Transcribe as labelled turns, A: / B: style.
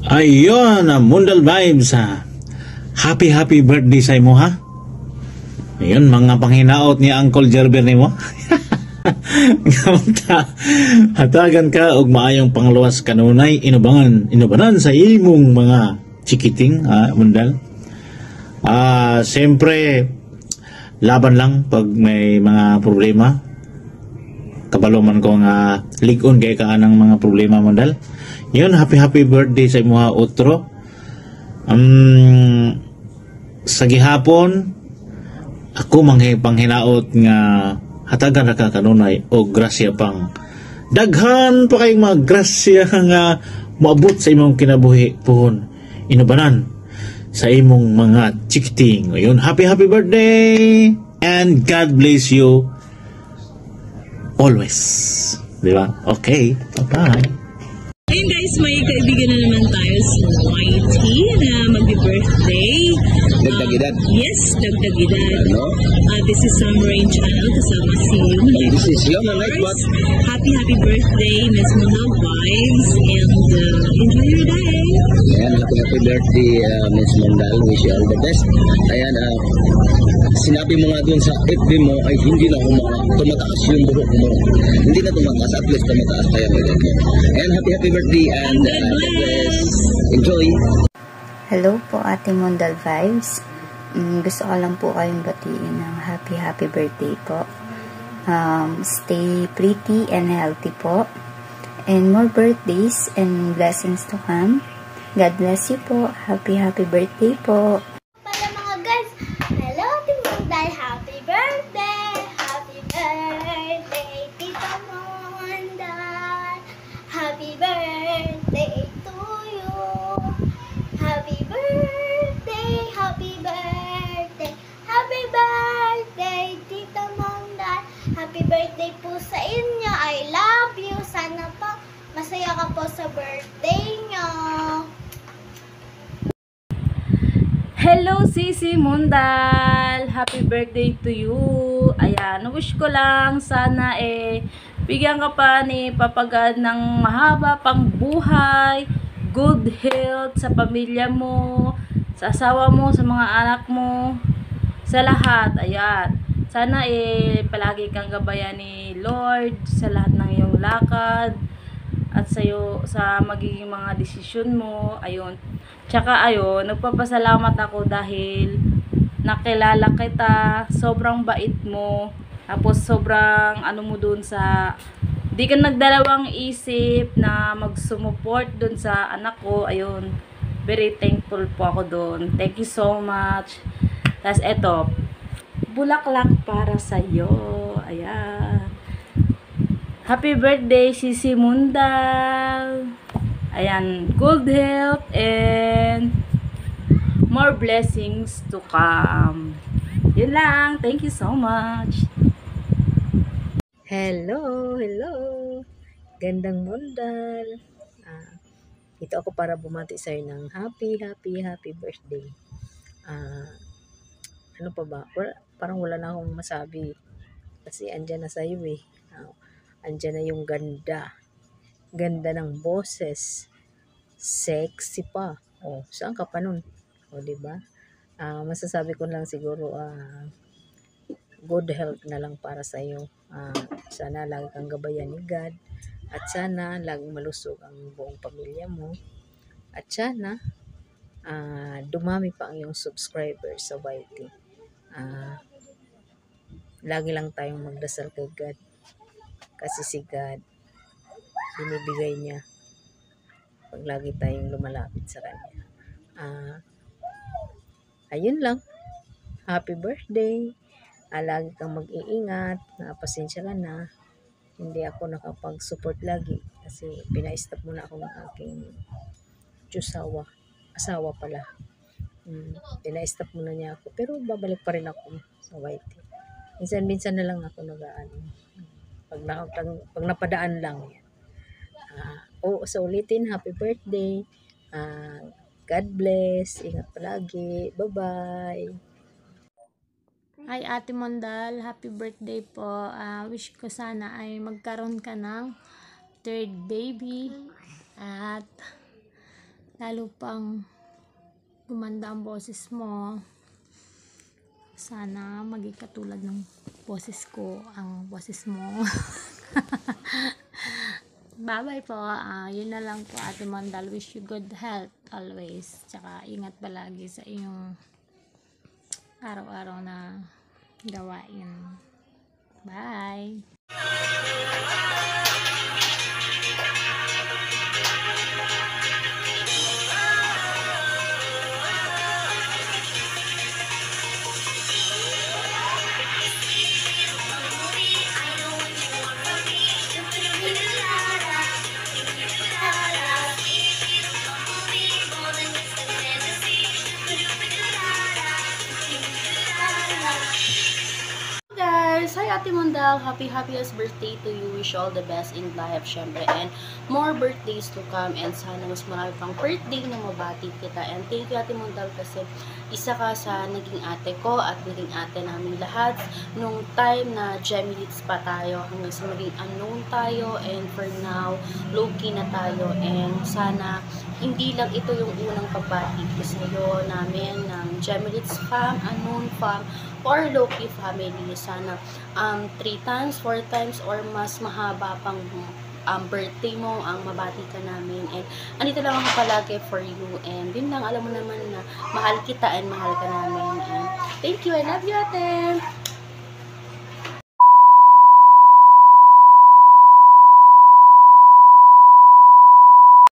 A: Ayun, Mundal Vibes ha. Happy birthday sa imo ha. Ayun, mga panghinaot ni Uncle Jerber nimo. Ngamta, hatagan ka og maayong pangluwas kanunay inubanan sa imong mga chikiting Mundal. Siyempre laban lang pag may mga problema. Kabalo man ko nga ligon kay ka ng mga problema Mundal. Yun, happy birthday sa imuha otro. Sa gihapon ako panghinaot nga hatagan ra ka kanunay o grasya pang daghan pa kayong mga grasya nga maabot sa imong kinabuhi puhon inubanan sa imong mga chikiting. Ayun, happy birthday and God bless you always. Diba? Okay, bye-bye.
B: Ayun guys, may kaibigan na naman tayo sa YT na mag-birthday.
C: Dagdag edad?
B: Yes, dagdag edad.
C: Ano?
B: This is Summer Rain Channel kasama si
C: This is Yona Nightbot.
B: Happy birthday, Miss Mundal Vibes, and enjoy your day.
C: Ayan, happy birthday, Miss Mundal. Wish you all the best. Ayan, sinabi mo nga dun sa FB mo ay hindi na tumataas yung buhok mo. Hindi na tumataas, at least tumataas tayo ngayon. Ayan, happy birthday and God bless. Enjoy.
D: Hello po Ate Mundal Vibes. Gusto ko lang po kayong batiin ng happy birthday po. Stay pretty and healthy po. And more birthdays and blessings to come. God bless you po. Happy birthday po.
E: Para mga guys, hello Ate Mundal, happy birthday! Happy birthday, Tita Mundal! Happy birthday to you! Happy birthday, happy birthday! Happy birthday, Tita Mundal! Happy birthday po sa inyo! I love you! Sana po masaya ka po sa birthday nyo!
F: Hello, Sisi Mundal! Happy birthday to you! Ayan, wish ko lang sana bigyan ka pa ni Papa God ng mahaba pang buhay, good health sa pamilya mo, sa asawa mo, sa mga anak mo, sa lahat. Ayan. Sana palagi kang gabayan ni Lord sa lahat ng iyong lakad at sa magiging mga desisyon mo. Ayun. Tsaka ayun, nagpapasalamat ako dahil nakilala kita, sobrang bait mo, tapos sobrang mo dun sa, di ka nagdalawang isip na magsumuport dun sa anak ko. Ayun, very thankful po ako dun. Thank you so much. Tapos eto, bulaklak para sa'yo. Ayan. Happy birthday, Sisi Mundal. Ayan, good health and more blessings to come. Yun lang. Thank you so much.
G: Hello. Gandang Mundal. Ito ako para bumati sa'yo ng happy birthday. Ano pa ba? Parang wala na akong masabi. Kasi andyan na sa'yo andyan na yung ganda. Ganda ng boses. Sexy pa. Saan ka pa nun? Diba? Masasabi ko lang siguro, good health na lang para sa'yo. Sana lagi kang gabayan ni God. At sana laging malusog ang buong pamilya mo. At sana, dumami pa ang iyong subscribers sa YT. Lagi lang tayong magdasal kay God. Kasi si God, binibigay niya pag lagi tayong lumalapit sa Kanya. Ayun lang. Happy birthday. Lagi kang mag-iingat. Pasensya ka na. Hindi ako nakapag-support lagi kasi pina-stop muna ako ng aking asawa pala. Pina-stop muna niya ako. Pero babalik pa rin ako sa YT. Minsan na lang ako pag napadaan lang. Sa ulitin, happy birthday. God bless. Ingat palagi. Bye-bye.
H: Hi Ate Mondal, happy birthday po. Wish ko sana ay magkaroon ka ng third baby at lalo pang gumanda ang boses mo. Sana maging katulad ng boses ko, ang boses mo. Bye-bye po. Yun na lang po Ate Mondal. Wish you good health always. Tsaka ingat palagi sa iyong araw-araw na gawain. Bye!
F: Guys, hi Ate Mondal, happiest birthday to you. Wish you all the best in life syempre, and more birthdays to come, and sana mas marami pang birthday na mabati kita. And thank you Ate Mondal kasi isa ka sa naging ate ko at naging ate namin lahat nung time na Gemilites pa tayo hanggang sa maging unknown tayo, and for now low-key na tayo, and sana hindi lang ito yung unang pagbati ko sa iyo namin ng Gemilites fam, unknown fam, or low-key family. Sana 3 times, 4 times, or mas mahaba pang birthday mo ang mabati ka namin. And andito lang ako palagi for you. And yun lang, alam mo naman na mahal kita and mahal ka namin. And thank you, I love you ate!